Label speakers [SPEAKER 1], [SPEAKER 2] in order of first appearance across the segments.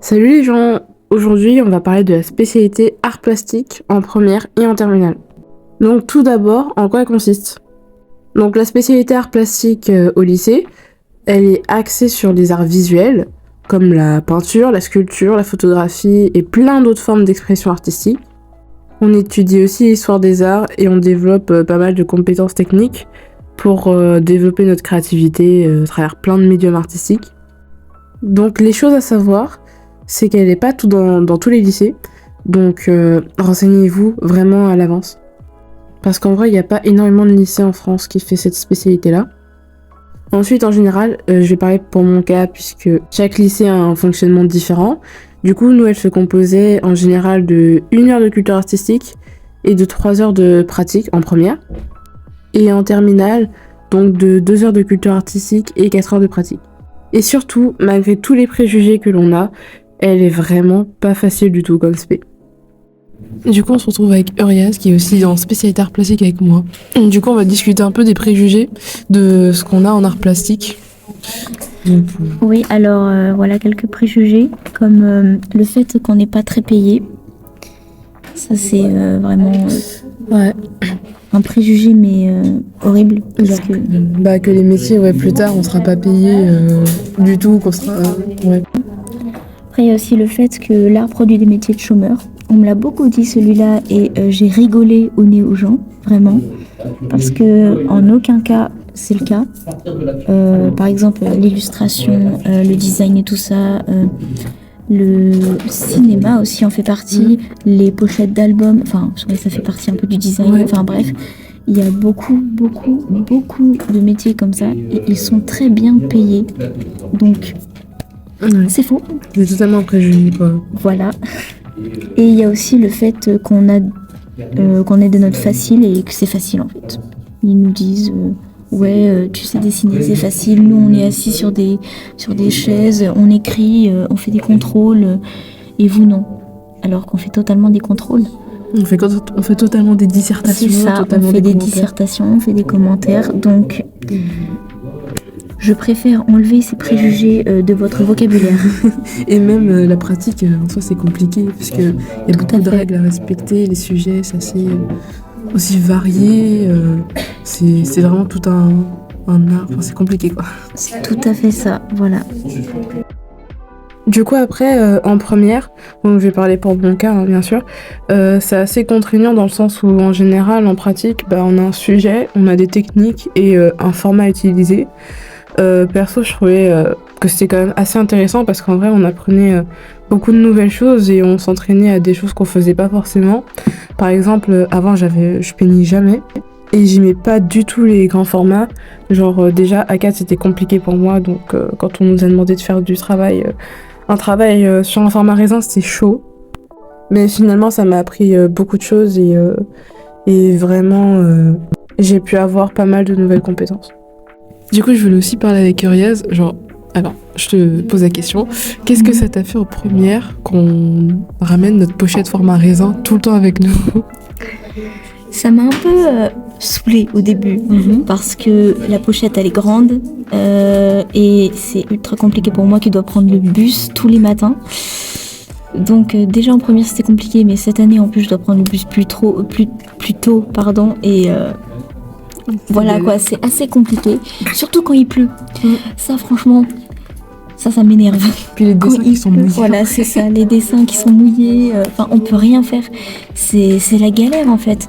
[SPEAKER 1] Salut les gens, aujourd'hui on va parler de la spécialité art plastique en première et en terminale. Donc tout d'abord, en quoi elle consiste ? Donc la spécialité art plastique au lycée, elle est axée sur les arts visuels, comme la peinture, la sculpture, la photographie et plein d'autres formes d'expression artistique. On étudie aussi l'histoire des arts et on développe pas mal de compétences techniques pour développer notre créativité à travers plein de médiums artistiques. Donc les choses à savoir, c'est qu'elle n'est pas dans tous les lycées, donc renseignez-vous vraiment à l'avance. Parce qu'en vrai, il n'y a pas énormément de lycées en France qui fait cette spécialité-là. Ensuite, en général, je vais parler pour mon cas, puisque chaque lycée a un fonctionnement différent. Du coup, nous, elle se composait en général de 1 heure de culture artistique et de 3 heures de pratique en première. Et en terminale, donc de 2 heures de culture artistique et 4 heures de pratique. Et surtout, malgré tous les préjugés que l'on a, elle est vraiment pas facile du tout comme spé.
[SPEAKER 2] Du coup, on se retrouve avec Urias, qui est aussi en spécialité art plastique avec moi. Du coup, on va discuter un peu des préjugés de ce qu'on a en art plastique.
[SPEAKER 3] Oui, alors voilà quelques préjugés, comme le fait qu'on n'est pas très payé. Ça, c'est vraiment un préjugé, mais horrible. Parce
[SPEAKER 2] que les métiers, plus tard, on sera pas payé du tout, qu'on sera...
[SPEAKER 3] Après, il y a aussi le fait que l'art produit des métiers de chômeurs. On me l'a beaucoup dit celui-là et j'ai rigolé au nez aux gens, vraiment. Parce que en aucun cas, c'est le cas. Par exemple, l'illustration, le design et tout ça, le cinéma aussi en fait partie, les pochettes d'albums, enfin, ça fait partie un peu du design, enfin bref. Il y a beaucoup de métiers comme ça et ils sont très bien payés. Donc, c'est faux.
[SPEAKER 2] C'est totalement un préjugé, quoi.
[SPEAKER 3] Voilà. Et il y a aussi le fait qu'on ait des notes faciles et que c'est facile en fait. Ils nous disent tu sais dessiner, c'est facile. Nous on est assis sur des chaises, on écrit, on fait des contrôles et vous non. Alors qu'on fait totalement des contrôles.
[SPEAKER 2] On fait totalement des dissertations.
[SPEAKER 3] C'est ça, on fait des dissertations, on fait des commentaires. Donc je préfère enlever ces préjugés de votre vocabulaire.
[SPEAKER 2] Et même la pratique, en soi, c'est compliqué, parce qu'il y a beaucoup de règles à respecter, les sujets, c'est assez aussi varié. C'est vraiment tout un art, enfin, c'est compliqué, quoi.
[SPEAKER 3] C'est tout à fait ça, voilà.
[SPEAKER 1] Du coup, après, en première, donc je vais parler pour mon cas, bien sûr, c'est assez contraignant dans le sens où, en général, en pratique, on a un sujet, on a des techniques et un format à utiliser. Perso, je trouvais que c'était quand même assez intéressant parce qu'en vrai, on apprenait beaucoup de nouvelles choses et on s'entraînait à des choses qu'on faisait pas forcément. Par exemple, avant, je peignais jamais et j'aimais pas du tout les grands formats. Genre, déjà, A4, c'était compliqué pour moi, donc quand on nous a demandé de faire un travail sur un format raisin, c'était chaud. Mais finalement, ça m'a appris beaucoup de choses et vraiment, j'ai pu avoir pas mal de nouvelles compétences.
[SPEAKER 2] Du coup, je voulais aussi parler avec Urias, alors, je te pose la question, qu'est-ce que ça t'a fait en première qu'on ramène notre pochette format raisin tout le temps avec nous ?
[SPEAKER 3] Ça m'a un peu saoulée au début, parce que la pochette elle est grande et c'est ultra compliqué pour moi qui dois prendre le bus tous les matins. Donc déjà en première c'était compliqué, mais cette année en plus je dois prendre le bus plus tôt, et voilà quoi, c'est assez compliqué, surtout quand il pleut. Ça franchement, ça m'énerve.
[SPEAKER 2] Puis les dessins qui sont mouillés.
[SPEAKER 3] Voilà, c'est ça, les dessins qui sont mouillés, on peut rien faire. C'est la galère en fait.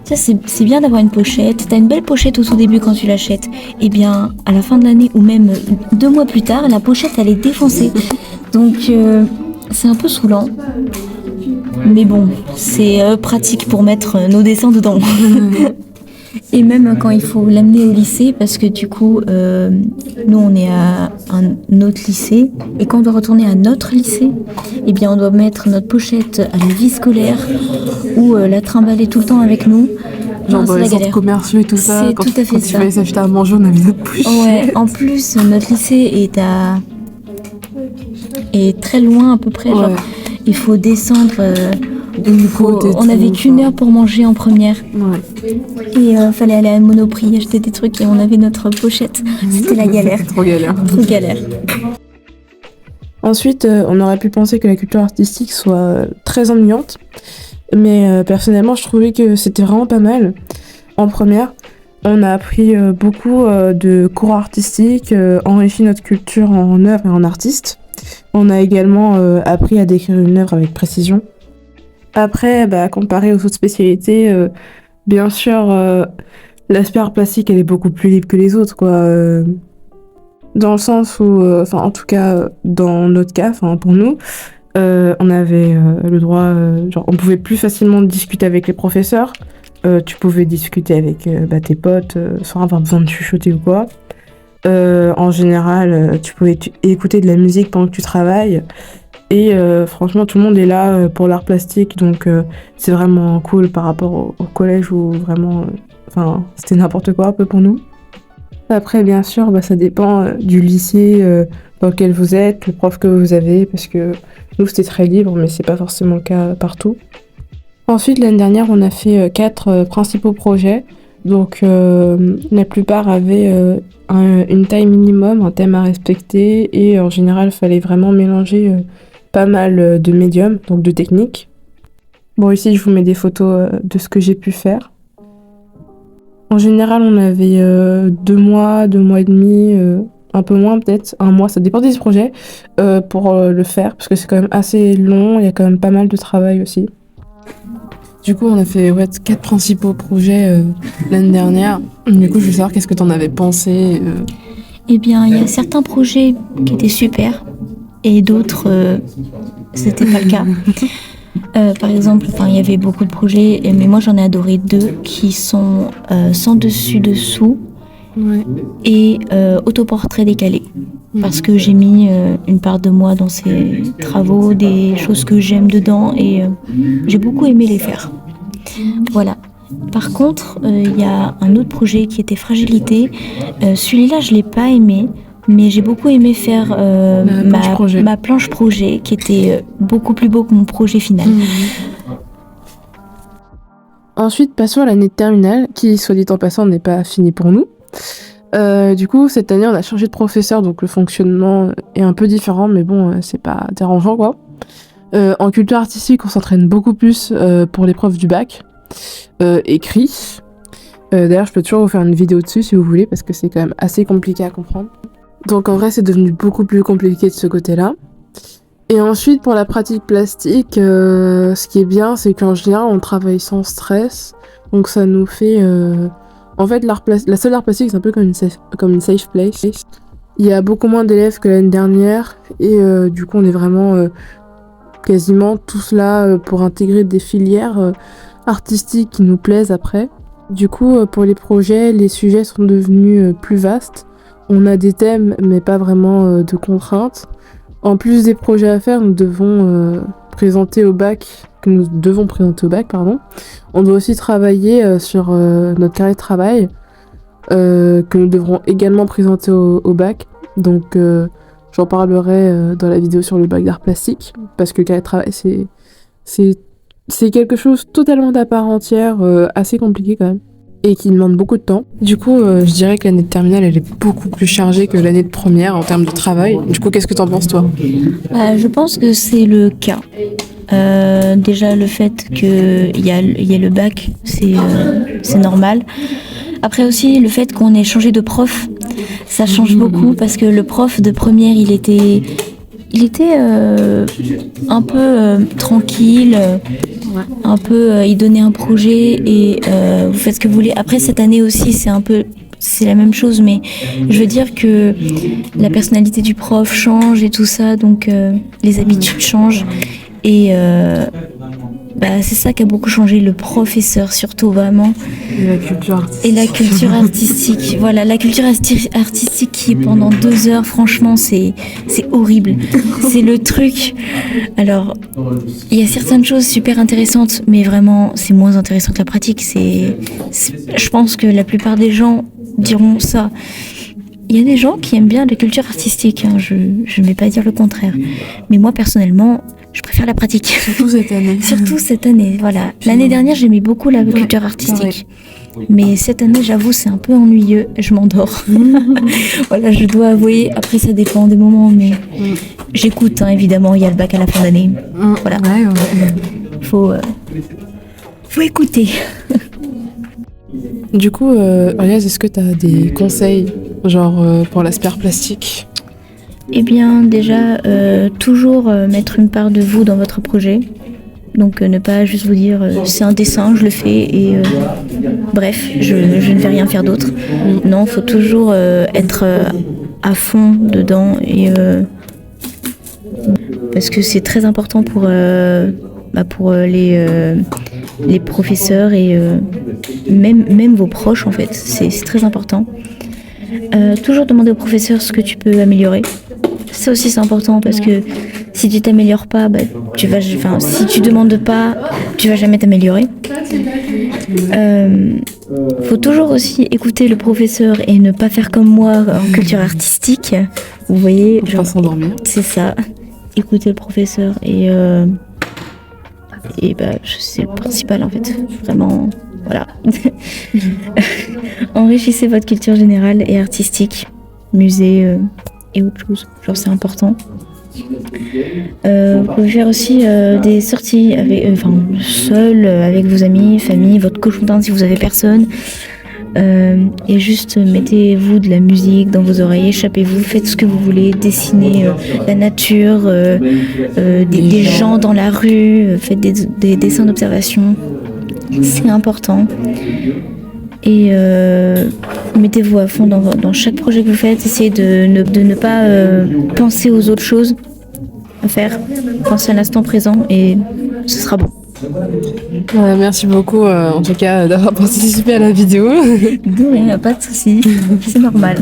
[SPEAKER 3] Ça, c'est bien d'avoir une pochette. T'as une belle pochette au tout début quand tu l'achètes. Et bien, à la fin de l'année ou même 2 mois plus tard, la pochette elle est défoncée. Donc c'est un peu saoulant. Mais bon, c'est pratique pour mettre nos dessins dedans. Et même quand il faut l'amener au lycée, parce que du coup, nous on est à un autre lycée, et quand on doit retourner à notre lycée, eh bien on doit mettre notre pochette à la vie scolaire, ou la trimballer tout le temps avec nous.
[SPEAKER 2] Genre dans les centres commerciaux et tout ça,
[SPEAKER 3] c'est
[SPEAKER 2] quand
[SPEAKER 3] tout à fait
[SPEAKER 2] il fallait s'acheter à manger, on avait notre pochette.
[SPEAKER 3] Ouais, en plus, notre lycée est très loin à peu près, genre, il faut descendre
[SPEAKER 2] Une
[SPEAKER 3] Faut-
[SPEAKER 2] côte et
[SPEAKER 3] on
[SPEAKER 2] tout,
[SPEAKER 3] avait qu'une
[SPEAKER 2] enfin.
[SPEAKER 3] heure pour manger en première.
[SPEAKER 2] Ouais.
[SPEAKER 3] Et fallait aller à Monoprix acheter des trucs et on avait notre pochette. C'était la galère.
[SPEAKER 2] C'était trop galère.
[SPEAKER 3] Trop galère.
[SPEAKER 1] Ensuite, on aurait pu penser que la culture artistique soit très ennuyante, mais personnellement, je trouvais que c'était vraiment pas mal. En première, on a appris beaucoup de cours artistiques, enrichi notre culture en œuvre et en artiste. On a également appris à décrire une œuvre avec précision. Après, comparé aux autres spécialités, bien sûr, l'aspect art plastique, elle est beaucoup plus libre que les autres, quoi. Dans le sens où, en tout cas, dans notre cas, pour nous, on avait le droit, on pouvait plus facilement discuter avec les professeurs. Tu pouvais discuter avec tes potes sans avoir besoin de chuchoter ou quoi. En général, tu pouvais écouter de la musique pendant que tu travailles. Et franchement, tout le monde est là pour l'art plastique, donc c'est vraiment cool par rapport au collège où vraiment, c'était n'importe quoi un peu pour nous. Après, bien sûr, ça dépend du lycée dans lequel vous êtes, le prof que vous avez, parce que nous, c'était très libre, mais c'est pas forcément le cas partout. Ensuite, l'année dernière, on a fait 4 principaux projets. Donc, la plupart avaient une taille minimum, un thème à respecter, et en général, il fallait vraiment mélanger pas mal de médiums, donc de techniques. Bon, ici, je vous mets des photos de ce que j'ai pu faire. En général, on avait 2 mois, 2 mois et demi, un peu moins peut-être, 1 mois, ça dépend des projets, pour le faire, parce que c'est quand même assez long, il y a quand même pas mal de travail aussi.
[SPEAKER 2] Du coup, on a fait 4 principaux projets l'année dernière. Du coup, je veux savoir qu'est-ce que t'en avais pensé.
[SPEAKER 3] Eh bien, il y a certains projets qui étaient super et d'autres, c'était pas le cas. Par exemple, il y avait beaucoup de projets, mais moi j'en ai adoré 2 qui sont sans dessus-dessous
[SPEAKER 2] Ouais.
[SPEAKER 3] et autoportrait décalé. Parce que j'ai mis une part de moi dans ces travaux, des choses que j'aime dedans et j'ai beaucoup aimé les faire. Voilà. Par contre, il y a un autre projet qui était Fragilité. Celui-là, je l'ai pas aimé, mais j'ai beaucoup aimé faire ma planche projet qui était beaucoup plus beau que mon projet final.
[SPEAKER 1] Ensuite, passons à l'année de terminale, qui, soit dit en passant, n'est pas finie pour nous. Du coup, cette année, on a changé de professeur, donc le fonctionnement est un peu différent, mais bon, c'est pas dérangeant, quoi. En culture artistique, on s'entraîne beaucoup plus pour l'épreuve du bac, écrit. D'ailleurs, je peux toujours vous faire une vidéo dessus si vous voulez, parce que c'est quand même assez compliqué à comprendre. Donc en vrai, c'est devenu beaucoup plus compliqué de ce côté-là. Et ensuite, pour la pratique plastique, ce qui est bien, c'est qu'en général, on travaille sans stress. Donc ça nous fait... En fait, la seule art plastique, c'est un peu comme une safe place. Il y a beaucoup moins d'élèves que l'année dernière. Et du coup, on est vraiment quasiment tous là pour intégrer des filières artistiques qui nous plaisent après. Du coup, pour les projets, les sujets sont devenus plus vastes. On a des thèmes, mais pas vraiment de contraintes. En plus des projets à faire, nous devons présenter au bac, on doit aussi travailler sur notre carnet de travail, que nous devrons également présenter au bac. Donc, j'en parlerai dans la vidéo sur le bac d'art plastique, parce que le carnet de travail, c'est quelque chose totalement à part entière, assez compliqué quand même, et qui demande beaucoup de temps. Du coup, je dirais que l'année de terminale, elle est beaucoup plus chargée que l'année de première en termes de travail. Du coup, qu'est-ce que t'en penses, toi ?
[SPEAKER 3] Je pense que c'est le cas. Déjà, le fait qu'il y a le bac, c'est normal. Après aussi, le fait qu'on ait changé de prof, ça change beaucoup parce que le prof de première, il était un peu tranquille, un peu, il donnait un projet et vous faites ce que vous voulez. Après, cette année aussi, c'est la même chose, mais je veux dire que la personnalité du prof change et tout ça, donc les habitudes changent. Et c'est ça qui a beaucoup changé, le professeur surtout vraiment.
[SPEAKER 2] Et la culture artistique.
[SPEAKER 3] Et la culture artistique. Voilà, la culture artistique qui est pendant 2 heures, franchement, c'est horrible. C'est le truc. Alors, il y a certaines choses super intéressantes, mais vraiment, c'est moins intéressant que la pratique. Je pense que la plupart des gens diront ça. Il y a des gens qui aiment bien la culture artistique, hein, je ne vais pas dire le contraire. Mais moi, personnellement, je préfère la pratique.
[SPEAKER 2] Surtout cette année.
[SPEAKER 3] Surtout cette année, voilà. L'année dernière, j'aimais beaucoup la culture artistique. Mais cette année, j'avoue, c'est un peu ennuyeux. Je m'endors. Voilà, je dois avouer. Après, ça dépend des moments, mais j'écoute, hein, évidemment. Il y a le bac à la fin d'année. Voilà. Faut écouter.
[SPEAKER 1] Du coup, Oriaz, est-ce que tu as des conseils, genre pour l'aspect art plastique?
[SPEAKER 3] Eh bien, déjà, toujours mettre une part de vous dans votre projet. Donc, ne pas juste vous dire c'est un dessin, je le fais et bref, je ne vais rien faire d'autre. Non, il faut toujours être à fond dedans et parce que c'est très important pour les professeurs et même vos proches en fait. C'est très important. Toujours demander au professeur ce que tu peux améliorer. Ça aussi c'est important parce que si tu t'améliores pas, si tu demandes pas, tu vas jamais t'améliorer. Faut toujours aussi écouter le professeur et ne pas faire comme moi en culture artistique. Vous voyez,
[SPEAKER 1] Pas s'endormir.
[SPEAKER 3] c'est ça. Écouter le professeur et c'est le principal en fait. Vraiment, voilà. Enrichissez votre culture générale et artistique, musée et autre chose. Genre c'est important. Vous pouvez faire aussi des sorties seul, avec vos amis, famille, votre conjoint si vous avez personne. Et juste mettez-vous de la musique dans vos oreilles, échappez-vous, faites ce que vous voulez, dessinez la nature, des gens dans la rue, faites des dessins d'observation. C'est important. Et mettez-vous à fond dans chaque projet que vous faites. Essayez de ne pas penser aux autres choses à faire. Pensez à l'instant présent et ce sera bon.
[SPEAKER 1] Merci beaucoup en tout cas d'avoir participé à la vidéo.
[SPEAKER 3] De rien, pas de soucis. C'est normal.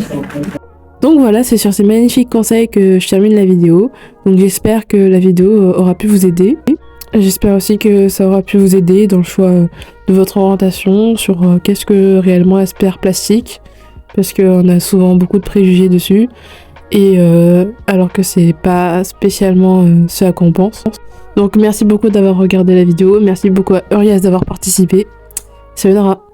[SPEAKER 1] Donc voilà, c'est sur ces magnifiques conseils que je termine la vidéo. Donc j'espère que la vidéo aura pu vous aider. J'espère aussi que ça aura pu vous aider dans le choix de votre orientation sur qu'est-ce que réellement l'aspect art plastique, parce qu'on a souvent beaucoup de préjugés dessus, et alors que c'est pas spécialement ce à quoi on pense. Donc merci beaucoup d'avoir regardé la vidéo, merci beaucoup à Oriaz d'avoir participé. Sayonara.